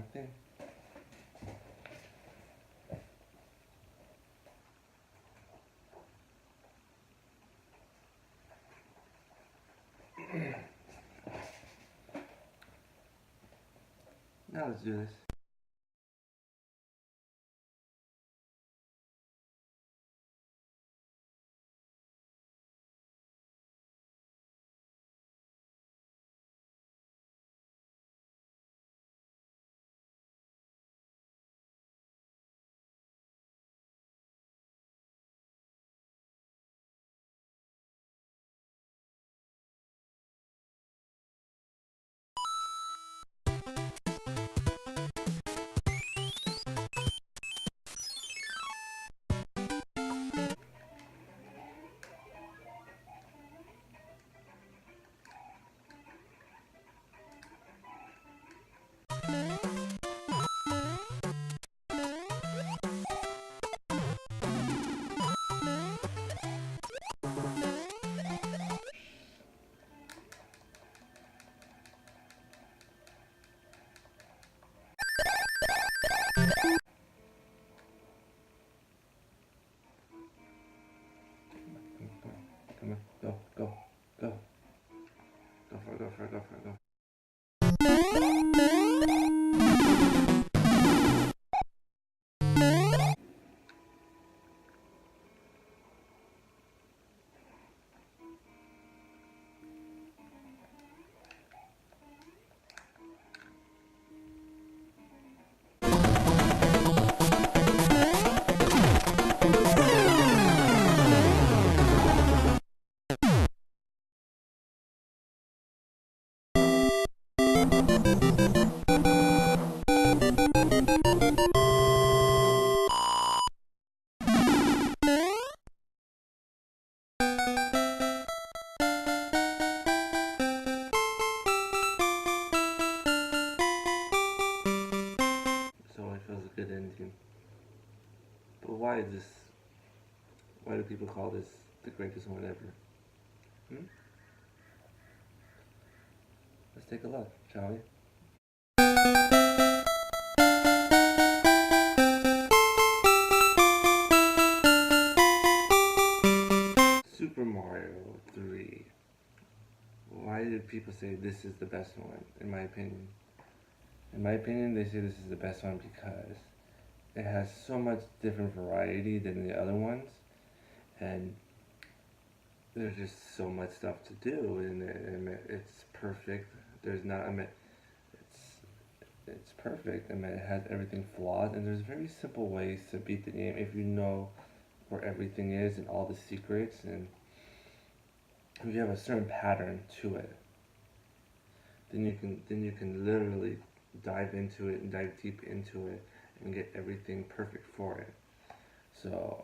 more thing. Now let's do this. Come on, go, go, go. Go for it, go for it, go for it, go. So it feels a good ending. But why is this? Why do people call this the greatest one ever? Hmm? Let's take a look, shall we? Super Mario 3. Why do people say this is the best one, in my opinion? In my opinion, they say this is the best one because it has so much different variety than the other ones, and there's just so much stuff to do, and it's perfect. There's not, it's perfect. It has everything flawed, and there's very simple ways to beat the game if you know where everything is and all the secrets, and if you have a certain pattern to it, then you can literally dive into it and dive deep into it and get everything perfect for it. So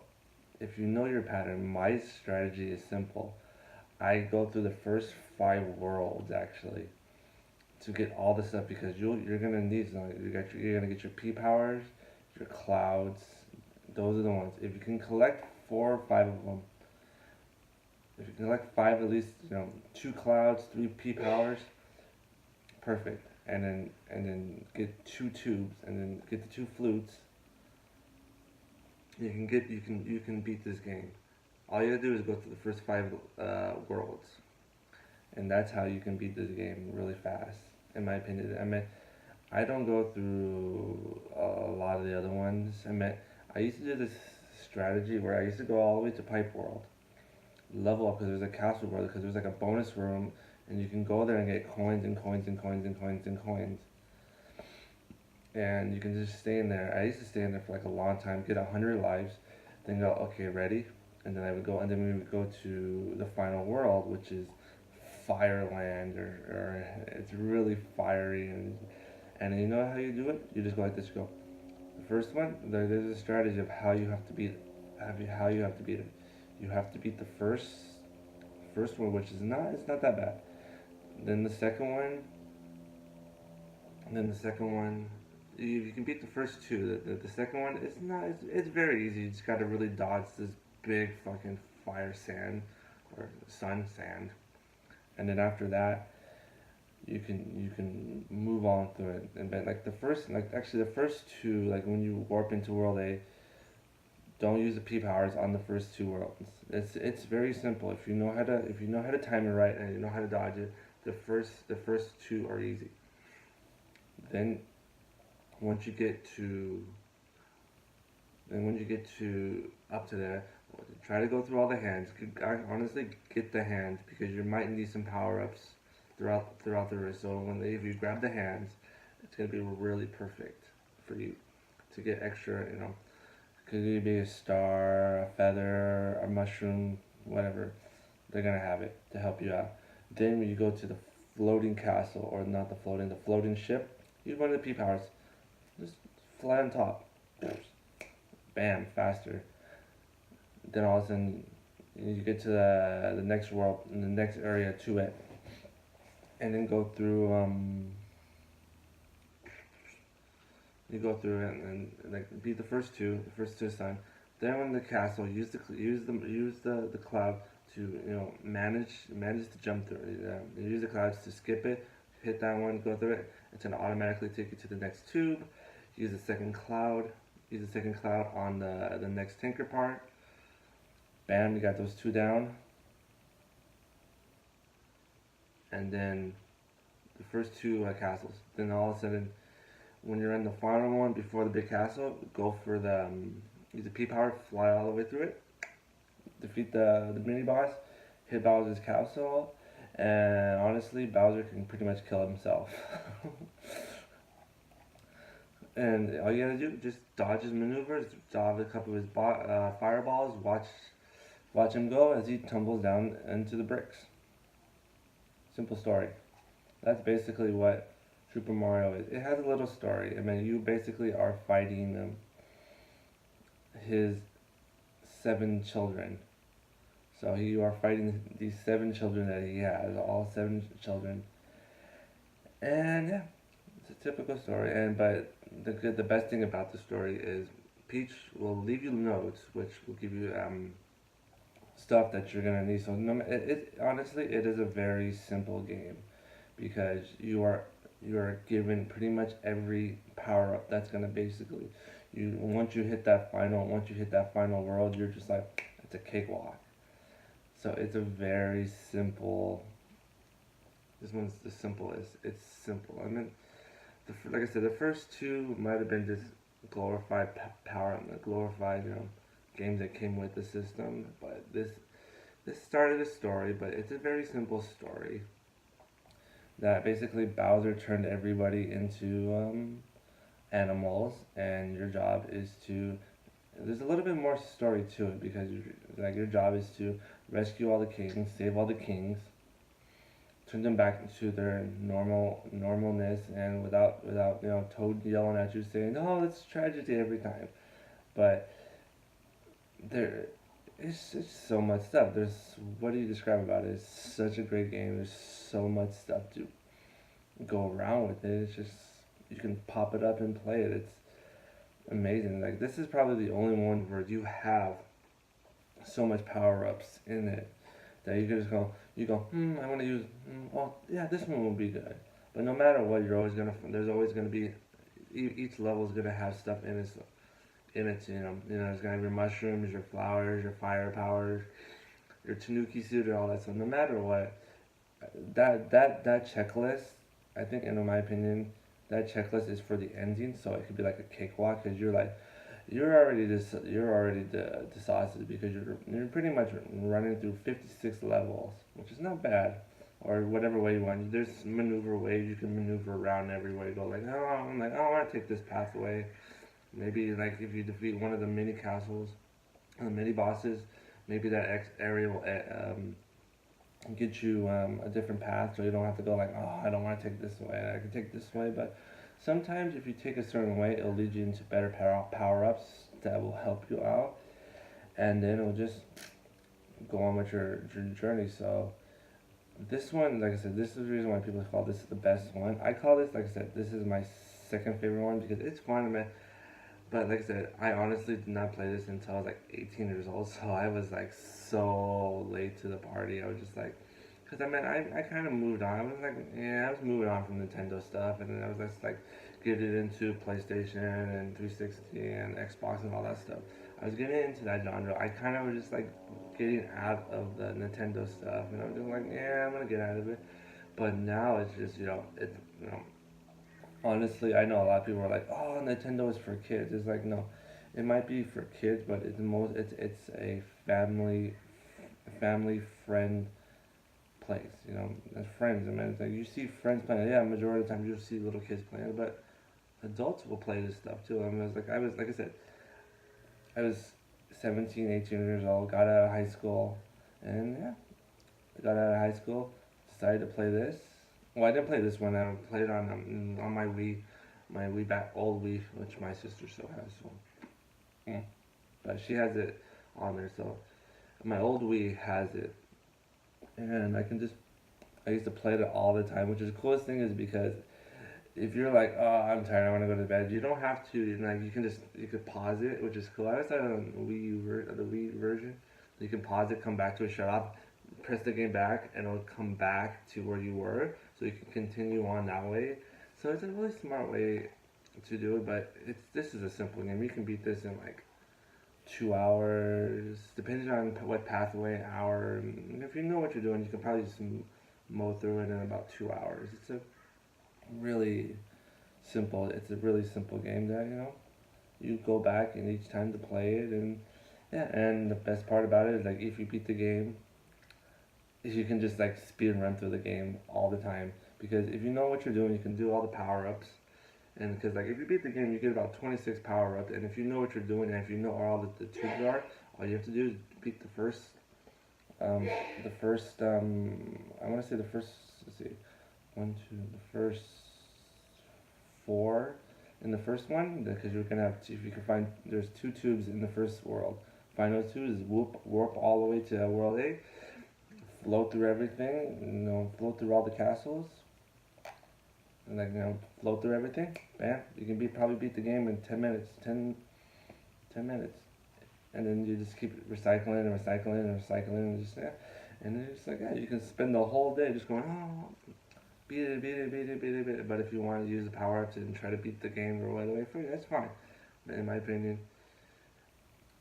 if you know your pattern, my strategy is simple. I go through the first 5 worlds actually to get all the stuff because you're gonna need you're gonna get your P powers, your clouds. Those are the ones. If you can collect 4 or 5 of them, if you can collect 5 at least, 2 clouds, 3 P powers, perfect. And then get 2 tubes, and then get the 2 flutes. You can beat this game. All you gotta do is go through the first 5 worlds, and that's how you can beat this game really fast, in my opinion. I don't go through a lot of the other ones. I used to do this strategy where I used to go all the way to Pipe World, level up because there's a castle world, because there's like a bonus room, and you can go there and get coins and coins and coins and coins and coins. And you can just stay in there. I used to stay in there for like a long time, get 100 lives, then go, okay, ready? And then we would go to the final world, which is Fireland, or it's really fiery, and you know how you do it? You just go like this. You go. The first one, there's a strategy of how you have to beat it. How you have to beat it. You have to beat the first one, which is it's not that bad. Then the second one, if you can beat the first two, the second one, it's very easy. You just gotta really dodge this big fucking fire sand or sun sand, and then after that, you can move on through it. And but like the first like actually the first two, like when you warp into world A, don't use the P powers on the first two worlds. It's very simple. If you know how to time it right and you know how to dodge it, the first two are easy. Then once you get to then when you get to up to there, try to go through all the hands. Honestly, get the hands because you might need some power ups throughout the race. So if you grab the hands, it's gonna be really perfect for you to get extra. Could be a star, a feather, a mushroom, whatever. They're gonna have it to help you out. Then when you go to the floating castle, or not the floating ship, use one of the P powers. Just fly on top. Bam, faster. Then all of a sudden you get to the next world, in the next area to it, and then go through you go through it and like beat the first two assigned. Then when the castle, use the cloud to manage to jump through it. Use the clouds to skip it, hit that one, go through it. It's gonna automatically take you to the next tube. Use the second cloud. Use the second cloud on the next tanker part. Bam, you got those two down. And then the first two castles. Then all of a sudden, when you're in the final one before the big castle, go for use the P power, fly all the way through it, defeat the mini boss, hit Bowser's castle, and honestly, Bowser can pretty much kill himself. And all you gotta do, just dodge his maneuvers, dodge a couple of his fireballs, watch him go as he tumbles down into the bricks. Simple story. That's basically what Super Mario is. It has a little story. I mean, you basically are fighting his 7 children. So you are fighting these 7 children that he has, all 7 children. And yeah, it's a typical story. But the best thing about the story is Peach will leave you notes, which will give you stuff that you're gonna need. So honestly, it is a very simple game because you are given pretty much every power up that's gonna basically once you hit that final world, you're just like, it's a cakewalk. So it's a very simple. This one's the simplest. It's simple. I mean, like I said, the first two might have been just glorified power, glorified games that came with the system. But this started a story, but it's a very simple story that basically Bowser turned everybody into animals, and your job is to. There's a little bit more story to it because like your job is to rescue all the kings, save all the kings, turn them back into their normalness, and without Toad yelling at you saying, "Oh, it's tragedy every time." But there, it's so much stuff. What do you describe about it? It's such a great game. There's so much stuff to go around with it. It's just you can pop it up and play it. It's amazing. Like this is probably the only one where you have so much power ups in it that you can just I want to use, well, yeah, this one will be good. But no matter what, there's always gonna be, each level is gonna have stuff in it. There's gonna have your mushrooms, your flowers, your fire powers, your Tanuki suit, and all that. So no matter what, that checklist, I think, in my opinion, that checklist is for the ending. So it could be like a cakewalk because you're already the sauces because you're pretty much running through 56 levels, which is not bad, or whatever way you want. There's maneuver ways you can maneuver around every way. Go like, oh, I'm like, oh, I want to take this pathway. Maybe like if you defeat one of the mini castles, the mini bosses, maybe that X area will get you a different path, so you don't have to go like, oh, I don't want to take this way. I can take this way, but sometimes if you take a certain way, it'll lead you into better power-ups that will help you out, and then it'll just go on with your journey. So this one, like I said, this is the reason why people call this the best one. I call this, like I said, this is my second favorite one because it's fun, man. But like I said, I honestly did not play this until I was like 18 years old, so I was like so late to the party. I was just like, Cause I mean, I kind of moved on. I was like, yeah, I was moving on from Nintendo stuff, and then I was just like getting into PlayStation and 360 and Xbox and all that stuff. I was getting into that genre. I kind of was just like getting out of the Nintendo stuff, and I was just like, yeah, I'm gonna get out of it. But now it's just, it's, honestly, I know a lot of people are like, oh, Nintendo is for kids. It's like, no, it might be for kids, but it's a family friend place. As friends. I mean, it's like you see friends playing. Yeah, majority of the time you see little kids playing, but adults will play this stuff too. I mean, like I said, I was 17, 18 years old, got out of high school, and yeah, I got out of high school, decided to play this. Well, I didn't play this one. I played on my Wii back old Wii, which my sister still has. So, mm. But she has it on there. So my old Wii has it, and I used to play it all the time. Which is the coolest thing is because if you're like, oh, I'm tired, I want to go to bed, you don't have to. Like you could pause it, which is cool. I just had on the Wii version. You can pause it, come back to it, shut off, press the game back, and it'll come back to where you were, so you can continue on that way. So it's a really smart way to do it. But this is a simple game. You can beat this in like 2 hours, depending on what pathway, an hour. And if you know what you're doing, you can probably just mow through it in about 2 hours. Really it's a really simple game that you go back and each time to play it. And yeah, and the best part about it is like if you beat the game, is you can just like speed and run through the game all the time, because if you know what you're doing, you can do all the power-ups. And because like if you beat the game, you get about 26 power-ups, and if you know what you're doing and if you know where all the tubes are, all you have to do is beat um, the first I want to say the first, let's see, one, two, the first four in the first one, because you're gonna have if you can find, there's two tubes in the first world. Find those two, is warp all the way to world A, float through everything, float through all the castles, and like float through everything. Bam, you can probably beat the game in 10 minutes, 10 minutes, and then you just keep recycling and recycling and recycling and just yeah, and then it's like yeah, you can spend the whole day just going beat it, beat it, beat it, beat it, beat it. But if you want to use the power ups and try to beat the game or right away for you, that's fine. But in my opinion,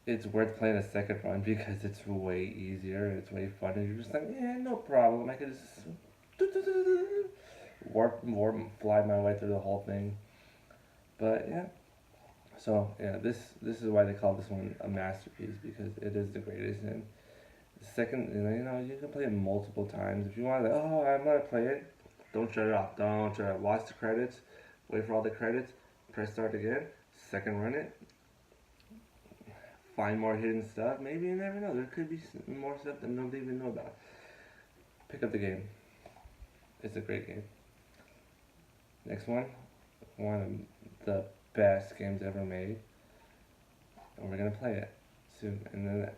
it's worth playing a second run because it's way easier. It's way funner. You're just like, yeah, no problem. I could just warp, fly my way through the whole thing. But yeah, so yeah, this is why they call this one a masterpiece, because it is the greatest. And the second, you can play it multiple times if you want. Like, oh, I'm gonna play it. Don't shut it off. Don't shut it off. Watch the credits. Wait for all the credits. Press start again. Second run it. Find more hidden stuff. Maybe you never know. There could be more stuff that nobody even know about. Pick up the game. It's a great game. Next one of the best games ever made, and we're gonna play it soon. And then,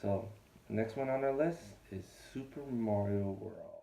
so the next one on our list is Super Mario World.